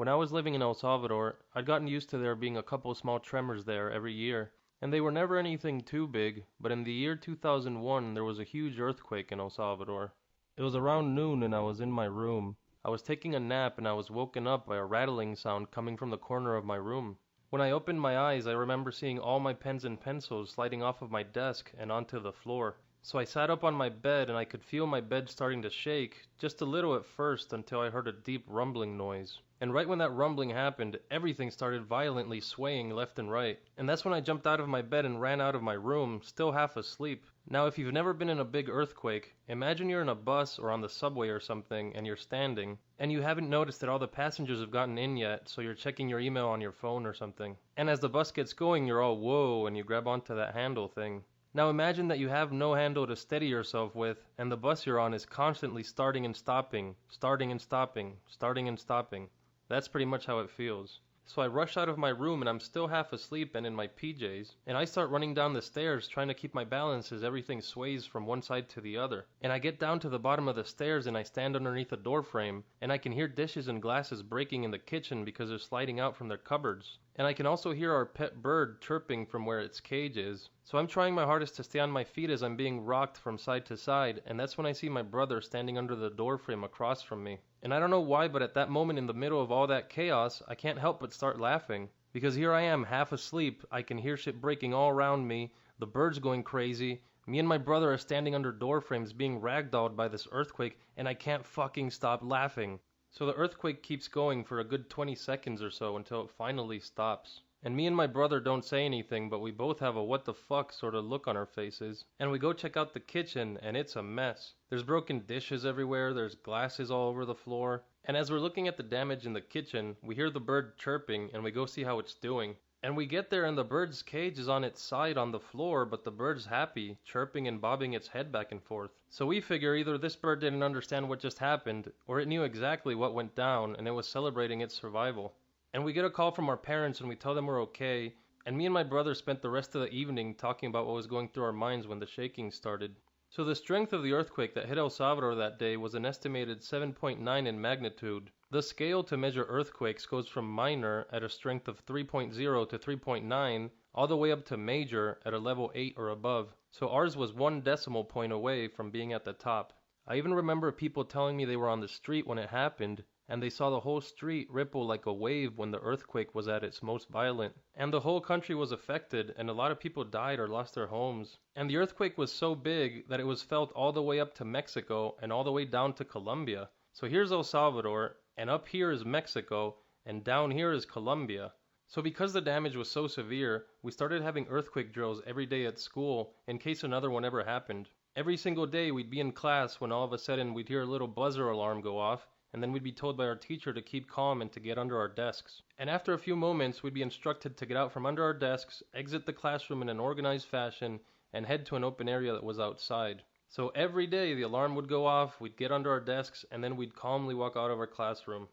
When I was living in El Salvador, I'd gotten used to there being a couple small tremors there every year, and they were never anything too big, but in the year 2001 there was a huge earthquake in El Salvador. It was around noon and I was in my room. I was taking a nap and I was woken up by a rattling sound coming from the corner of my room. When I opened my eyes, I remember seeing all my pens and pencils sliding off of my desk and onto the floor. So I sat up on my bed and I could feel my bed starting to shake, just a little at first until I heard a deep rumbling noise. And right when that rumbling happened, everything started violently swaying left and right. And that's when I jumped out of my bed and ran out of my room, still half asleep. Now if you've never been in a big earthquake, imagine you're in a bus or on the subway or something and you're standing, and you haven't noticed that all the passengers have gotten in yet, so you're checking your email on your phone or something. And as the bus gets going, you're all whoa and you grab onto that handle thing. Now imagine that you have no handle to steady yourself with, and the bus you're on is constantly starting and stopping, starting and stopping, starting and stopping. That's pretty much how it feels. So I rush out of my room and I'm still half asleep and in my PJs, and I start running down the stairs trying to keep my balance as everything sways from one side to the other. And I get down to the bottom of the stairs and I stand underneath a door frame, and I can hear dishes and glasses breaking in the kitchen because they're sliding out from their cupboards. And I can also hear our pet bird chirping from where its cage is. So I'm trying my hardest to stay on my feet as I'm being rocked from side to side, and that's when I see my brother standing under the door frame across from me. And I don't know why, but at that moment in the middle of all that chaos, I can't help but start laughing. Because here I am, half asleep, I can hear shit breaking all around me, the birds going crazy, me and my brother are standing under door frames being ragdolled by this earthquake, and I can't fucking stop laughing. So the earthquake keeps going for a good 20 seconds or so until it finally stops. And me and my brother don't say anything, but we both have a what the fuck sort of look on our faces. And we go check out the kitchen, and it's a mess. There's broken dishes everywhere, there's glasses all over the floor. And as we're looking at the damage in the kitchen, we hear the bird chirping, and we go see how it's doing. And we get there and the bird's cage is on its side on the floor, but the bird's happy, chirping and bobbing its head back and forth. So we figure either this bird didn't understand what just happened, or it knew exactly what went down and it was celebrating its survival. And we get a call from our parents and we tell them we're okay, and me and my brother spent the rest of the evening talking about what was going through our minds when the shaking started. So the strength of the earthquake that hit El Salvador that day was an estimated 7.9 in magnitude. The scale to measure earthquakes goes from minor at a strength of 3.0 to 3.9 all the way up to major at a level 8 or above. So ours was 1 decimal point away from being at the top. I even remember people telling me they were on the street when it happened, and they saw the whole street ripple like a wave when the earthquake was at its most violent. And the whole country was affected, and a lot of people died or lost their homes. And the earthquake was so big that it was felt all the way up to Mexico and all the way down to Colombia. So here's El Salvador, and up here is Mexico, and down here is Colombia. So because the damage was so severe, we started having earthquake drills every day at school in case another one ever happened. Every single day we'd be in class when all of a sudden we'd hear a little buzzer alarm go off, and then we'd be told by our teacher to keep calm and to get under our desks. And after a few moments, we'd be instructed to get out from under our desks, exit the classroom in an organized fashion, and head to an open area that was outside. So every day the alarm would go off, we'd get under our desks, and then we'd calmly walk out of our classroom.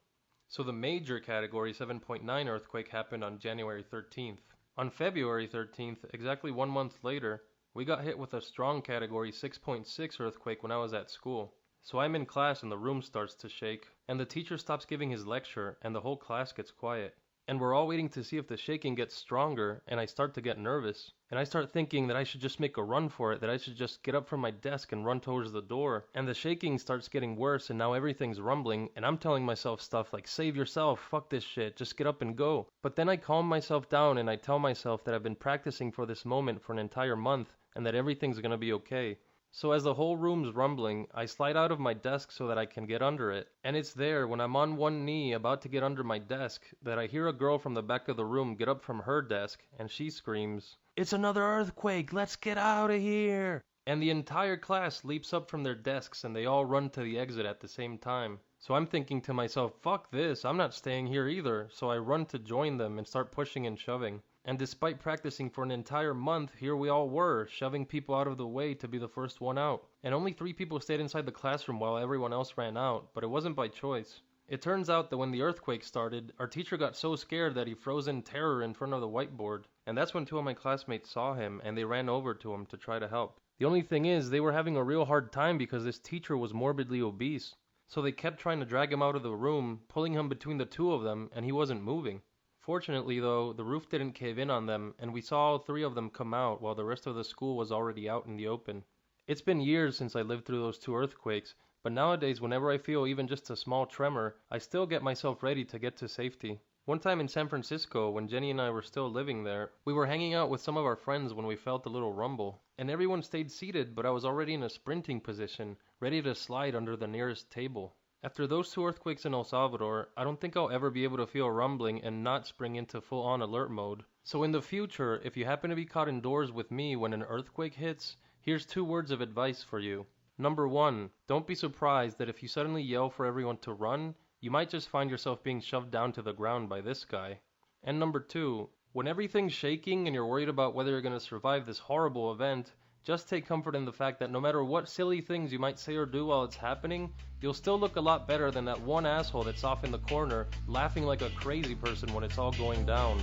So the major category 7.9 earthquake happened on January 13th. On February 13th, exactly 1 month later, we got hit with a strong category 6.6 earthquake when I was at school. So I'm in class and the room starts to shake, and the teacher stops giving his lecture, and the whole class gets quiet. And we're all waiting to see if the shaking gets stronger, and I start to get nervous. And I start thinking that I should just make a run for it, that I should just get up from my desk and run towards the door. And the shaking starts getting worse, and now everything's rumbling, and I'm telling myself stuff like, save yourself, fuck this shit, just get up and go. But then I calm myself down and I tell myself that I've been practicing for this moment for an entire month, and that everything's gonna be okay. So as the whole room's rumbling, I slide out of my desk so that I can get under it. And it's there, when I'm on one knee about to get under my desk, that I hear a girl from the back of the room get up from her desk, and she screams, "It's another earthquake! Let's get out of here!" And the entire class leaps up from their desks and they all run to the exit at the same time. So I'm thinking to myself, fuck this, I'm not staying here either. So I run to join them and start pushing and shoving. And despite practicing for an entire month, here we all were, shoving people out of the way to be the first one out. And only 3 people stayed inside the classroom while everyone else ran out, but it wasn't by choice. It turns out that when the earthquake started, our teacher got so scared that he froze in terror in front of the whiteboard. And that's when 2 of my classmates saw him and they ran over to him to try to help. The only thing is, they were having a real hard time because this teacher was morbidly obese. So they kept trying to drag him out of the room, pulling him between the two of them, and he wasn't moving. Fortunately though, the roof didn't cave in on them, and we saw all three of them come out while the rest of the school was already out in the open. It's been years since I lived through those two earthquakes, but nowadays whenever I feel even just a small tremor, I still get myself ready to get to safety. One time in San Francisco, when Jenny and I were still living there, we were hanging out with some of our friends when we felt a little rumble, and everyone stayed seated, but I was already in a sprinting position, ready to slide under the nearest table. After those two earthquakes in El Salvador, I don't think I'll ever be able to feel rumbling and not spring into full-on alert mode. So in the future, if you happen to be caught indoors with me when an earthquake hits, here's 2 words of advice for you. Number 1, don't be surprised that if you suddenly yell for everyone to run, you might just find yourself being shoved down to the ground by this guy. And number 2, when everything's shaking and you're worried about whether you're going to survive this horrible event, just take comfort in the fact that no matter what silly things you might say or do while it's happening, you'll still look a lot better than that one asshole that's off in the corner laughing like a crazy person when it's all going down.